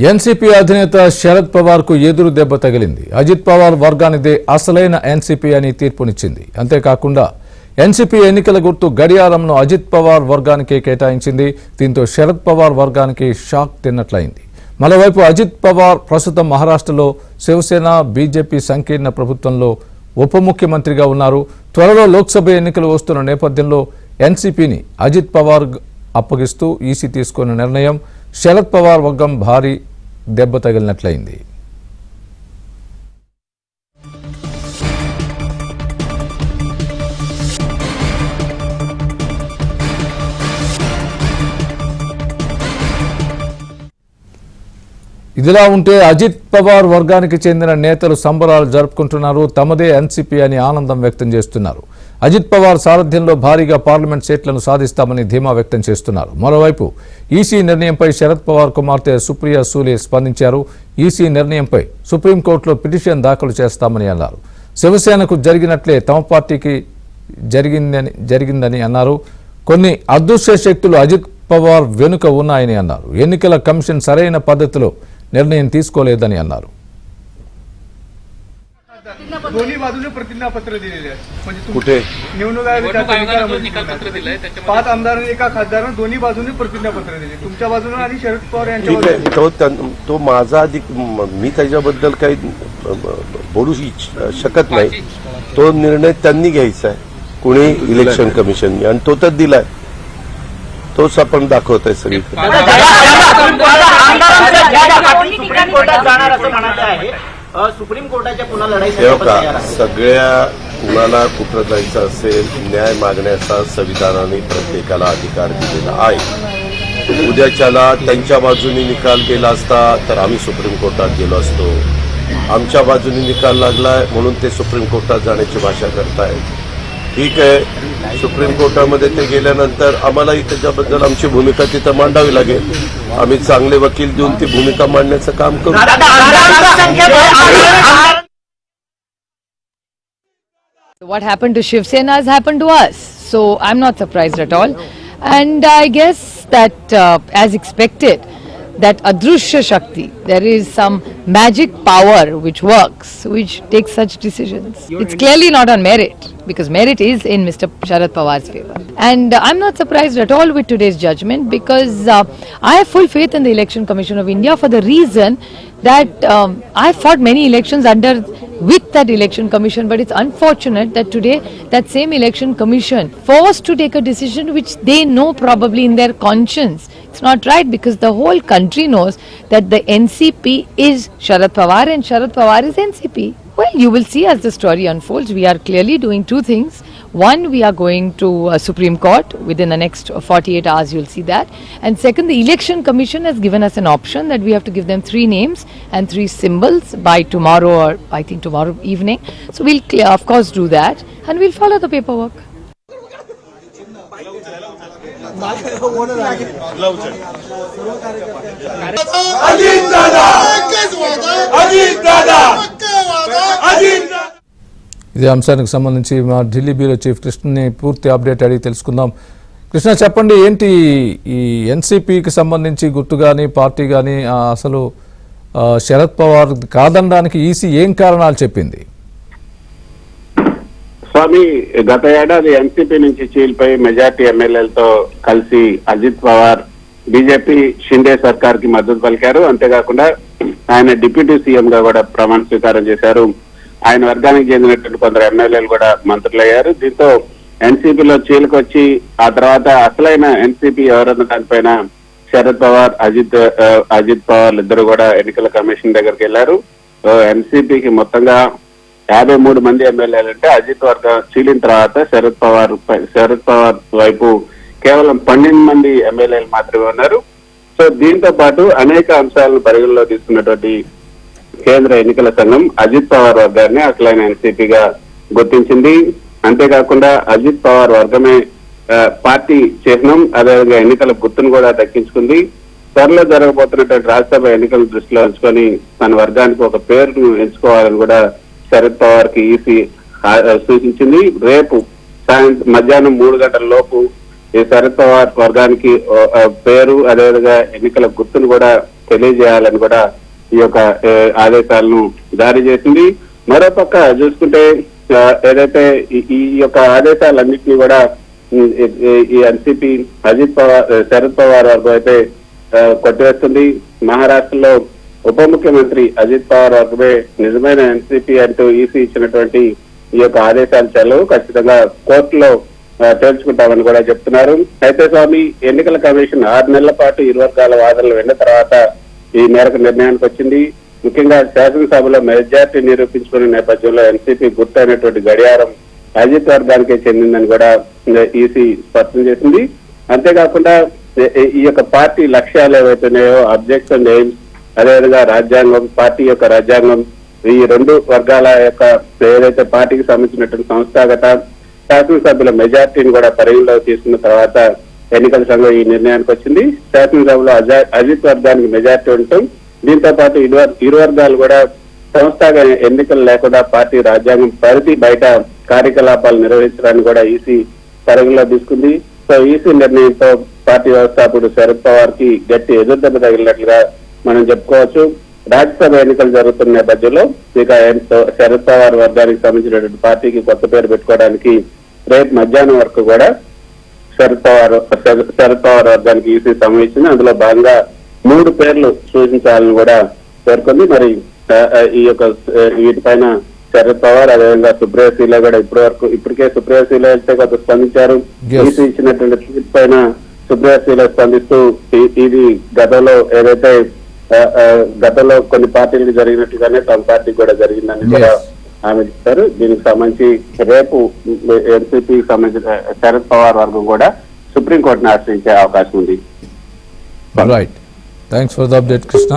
NCP అధినేత శరద్ పవార్ కు ఎదురు దెబ్బ తగిలింది. అజిత్ పవార్ వర్గానిదే అసలైన ఎన్సీపీ అని తీర్పునిచ్చింది. అంతేకాకుండా ఎన్సీపీ ఎన్నికల గుర్తు గడియారంను అజిత్ పవార్ వర్గానికి కేటాయించింది. దీంతో శరద్ పవార్ వర్గానికి షాక్ తిన్నట్లయింది. మరోవైపు అజిత్ పవార్ ప్రస్తుతం మహారాష్ట్రలో శివసేన బీజేపీ సంకీర్ణ ప్రభుత్వంలో ఉప ముఖ్యమంత్రిగా ఉన్నారు. త్వరలో లోక్సభ ఎన్నికలు వస్తున్న నేపథ్యంలో ఎన్సీపీని అజిత్ పవార్ అప్పగిస్తూ ఈసీ తీసుకున్న నిర్ణయం శరద్ పవార్ వర్గం భారీ దెబ్బ తగిలినట్లయింది. ఇదిలా ఉంటే అజిత్ పవార్ వర్గానికి చెందిన నేతలు సంబరాలు జరుపుకుంటున్నారు. తమదే ఎన్సీపీ అని ఆనందం వ్యక్తం చేస్తున్నారు. అజిత్ పవార్ సారథ్యంలో భారీగా పార్లమెంట్ సీట్లను సాధిస్తామని ధీమా వ్యక్తం చేస్తున్నారు. మరోవైపు ఈసీ నిర్ణయంపై శరద్ పవార్ కుమార్తె సుప్రియా సూలే స్పందించారు. ఈసీ నిర్ణయంపై సుప్రీంకోర్టులో పిటిషన్ దాఖలు చేస్తామని అన్నారు. శివసేనకు జరిగినట్లే తమ పార్టీకి జరిగిందని అన్నారు. కొన్ని అదృశ్య శక్తులు అజిత్ పవార్ వెనుక ఉన్నాయని అన్నారు. ఎన్నికల కమిషన్ సరైన పద్ధతిలో నిర్ణయం తీసుకోలేదని అన్నారు. दोन्ही बाजूने प्रतिज्ञापत्र दिलेले आहे. म्हणजे कुठे निवडणूक आयोगाने 5 आमदारांनी एका खासदारांना दोन्ही बाजूने प्रतिज्ञापत्र दिले, तुमच्या बाजूने आणि शरद पवार यांच्या बाजूने. तो माझा मी त्याच्याबद्दल काही बोलू शकत नाही. तो निर्णय त्यांनी घ्यायचा आहे, कुणी इलेक्शन कमिशनने, आणि तो तर दिलाय. तोच आपण दाखवतोय सगळी. सुप्रीम कोर्टाच्या पुन्हा लढाई सगळ्या कुणाला कुठं जायचं असेल, न्याय मागण्याचा संविधानाने प्रत्येकाला अधिकार दिलेला आहे. उद्याच्याला त्यांच्या बाजूने निकाल गेला असता तर आम्ही सुप्रीम कोर्टात गेलो असतो. आमच्या बाजूने निकाल लागलाय म्हणून ते सुप्रीम कोर्टात जाण्याची भाषा करतायत. ठीक आहे, सुप्रीम कोर्टामध्ये ते गेल्यानंतर आम्हालाही त्याच्याबद्दल आमची भूमिका तिथं मांडावी लागेल. आम्ही चांगले वकील देऊन ती भूमिका मांडण्याचं काम करू. What happened to Shiv Sena has happened to us, so I'm not surprised at all. And I guess that as expected, that Adrushya Shakti, there is some magic power which works, which takes such decisions. It's clearly not on merit, because merit is in Mr. Sharad Pawar's favor. And I'm not surprised at all with today's judgment, because I have full faith in the Election Commission of India for the reason that I fought many elections with that election commission, but it's unfortunate that today that same election commission forced to take a decision which they know probably in their conscience it's not right, because the whole country knows that the NCP is Sharad Pawar and Sharad Pawar is NCP. Well, you will see as the story unfolds. We are clearly doing two things. One, we are going to Supreme Court within the next 48 hours, you'll see that. And second, the Election Commission has given us an option that we have to give them 3 names and 3 symbols by tomorrow, or I think tomorrow evening. So we'll of course do that, and we'll follow the paperwork. ఇదే అంశానికి సంబంధించి మా Delhi bureau chief కృష్ణని పూర్తి update అడిగి తెలుసుకుందాం. కృష్ణ, చెప్పండి, ఏంటి ఈ ఎన్సీపీకి సంబంధించి గుర్తు కానీ పార్టీ కానీ అసలు శరద్ పవార్ కాదనడానికి ఈసీ ఏం కారణాలు చెప్పింది? స్వామి, గత ఏడాది ఎన్సీపీ నుంచి చీలిపై మెజార్టీ ఎమ్మెల్యేలతో కలిసి అజిత్ పవార్ బీజేపీ షిండే సర్కార్ కి మద్దతు పలికారు. అంతేకాకుండా ఆయన డిప్యూటీ సీఎం గా కూడా ప్రమాణ స్వీకారం చేశారు. ఆయన వర్గానికి చెందినటువంటి కొందరు ఎమ్మెల్యేలు కూడా మంత్రులయ్యారు. దీంతో ఎన్సీపీలో చీలికొచ్చి ఆ తర్వాత అసలైన ఎన్సీపీ ఎవరన్న దానిపైన శరద్ పవార్ అజిత్ పవార్ ఇద్దరు కూడా ఎన్నికల కమిషన్ దగ్గరికి వెళ్లారు. ఎన్సీపీకి మొత్తంగా 53 మంది ఎమ్మెల్యేలు అంటే అజిత్ వర్గం చీలిన తర్వాత శరద్ పవార్ వైపు కేవలం 12 మంది ఎమ్మెల్యేలు మాత్రమే ఉన్నారు. సో దీంతో పాటు అనేక అంశాలను పరిగణలో తీసుకున్నటువంటి కేంద్ర ఎన్నికల సంఘం అజిత్ పవార్ వర్గాన్ని అసలైన ఎన్సీపీగా గుర్తించింది. అంతేకాకుండా అజిత్ పవార్ వర్గమే పార్టీ చిహ్నం, అదేవిధంగా ఎన్నికల గుర్తును కూడా దక్కించుకుంది. త్వరలో జరగబోతున్నటువంటి రాజ్యసభ ఎన్నికల దృష్టిలో ఉంచుకొని తన వర్గానికి ఒక పేరును ఎంచుకోవాలని కూడా శరద్ పవార్ కి ఈసీ సూచించింది. రేపు మధ్యాహ్నం 3 గంటల లోపు ఈ శరద్ పవార్ వర్గానికి పేరు, అదేవిధంగా ఎన్నికల గుర్తును కూడా తెలియజేయాలని కూడా ఈ యొక్క ఆదేశాలను జారీ చేసింది. మరోపక్క చూసుకుంటే ఏదైతే ఈ యొక్క ఆదేశాలన్నింటినీ కూడా ఈ ఎన్సీపీ అజిత్ పవార్ శరద్ పవార్ వర్గం అయితే కొట్టివేస్తుంది. మహారాష్ట్రలో ఉప ముఖ్యమంత్రి అజిత్ పవార్ వర్గమే నిజమైన ఎన్సీపీ అంటూ ఈసీ ఇచ్చినటువంటి ఈ యొక్క ఆదేశాలు చెల్లవు, ఖచ్చితంగా కోర్టులో తేల్చుకుంటామని కూడా చెప్తున్నారు. అయితే స్వామి, ఎన్నికల కమిషన్ 6 నెలల పాటు ఇరు వర్గాల వాదనలు విన్న తర్వాత ఈ మేరకు నిర్ణయానికి వచ్చింది. ముఖ్యంగా శాసనసభలో మెజార్టీ నిరూపించుకునే నేపథ్యంలో ఎన్సీపీ గుర్తైనటువంటి గడియారం అజిత్ వర్గానికే చెందిందని కూడా ఈసీ స్పష్టం చేసింది. అంతేకాకుండా ఈ యొక్క పార్టీ లక్ష్యాలు ఏవైతున్నాయో అబ్జెక్షన్ ఎయిమ్స్, అదేవిధంగా రాజ్యాంగం, పార్టీ యొక్క రాజ్యాంగం, ఈ 2 వర్గాల యొక్క ఏదైతే పార్టీకి సంబంధించినటువంటి సంస్థాగత శాసనసభ్యుల మెజార్టీని కూడా పరిగణలోకి తీసుకున్న తర్వాత ఎన్నికల సంఘం ఈ నిర్ణయానికి వచ్చింది. శాసనసభలో అజిత్ వర్గానికి మెజార్టీ ఉండటం, దీంతో పాటు ఇరు వర్గాలు కూడా సంస్థాగత ఎన్నికలు లేకుండా పార్టీ రాజ్యాంగం పరిధి బయట కార్యకలాపాలు నిర్వహించడానికి కూడా ఈసీ పరిగణలో తీసుకుంది. సో ఈసీ నిర్ణయంతో పార్టీ వ్యవస్థాపకుడు శరద్ పవార్ కి గట్టి ఎదురుదెబ్బ తగిలినట్లుగా మనం చెప్పుకోవచ్చు. రాజ్యసభ ఎన్నికలు జరుగుతున్న నేపథ్యంలో ఇక శరద్ పవార్ వర్గానికి సంబంధించినటువంటి పార్టీకి కొత్త పేరు పెట్టుకోవడానికి రేపు మధ్యాహ్నం వరకు కూడా శరద్ పవార్ వర్గానికి ఈసీ సమావేశించింది. అందులో భాగంగా 3 పేర్లు సూచించాలని కూడా పేర్కొంది. మరి ఈ యొక్క వీటిపైన శరద్ పవార్, అదేవిధంగా సుప్రియ శ్రీల కూడా ఇప్పటికే సుప్రియ శ్రీల అయితే కొంత స్పందించారు. ఈసీ ఇచ్చినటువంటి తీర్పు పైన సుప్రియ శ్రీల స్పందిస్తూ ఇది గతంలో కొన్ని పార్టీలకు జరిగినట్టుగానే తమ పార్టీకి కూడా జరిగిందని కూడా ఆమె చెప్తారు. దీనికి సంబంధించి రేపు ఎన్సీపీకి సంబంధించిన శరద్ పవార్ వర్గం కూడా సుప్రీంకోర్టును ఆశ్రయించే అవకాశం ఉంది. Right, thanks for the update Krishna.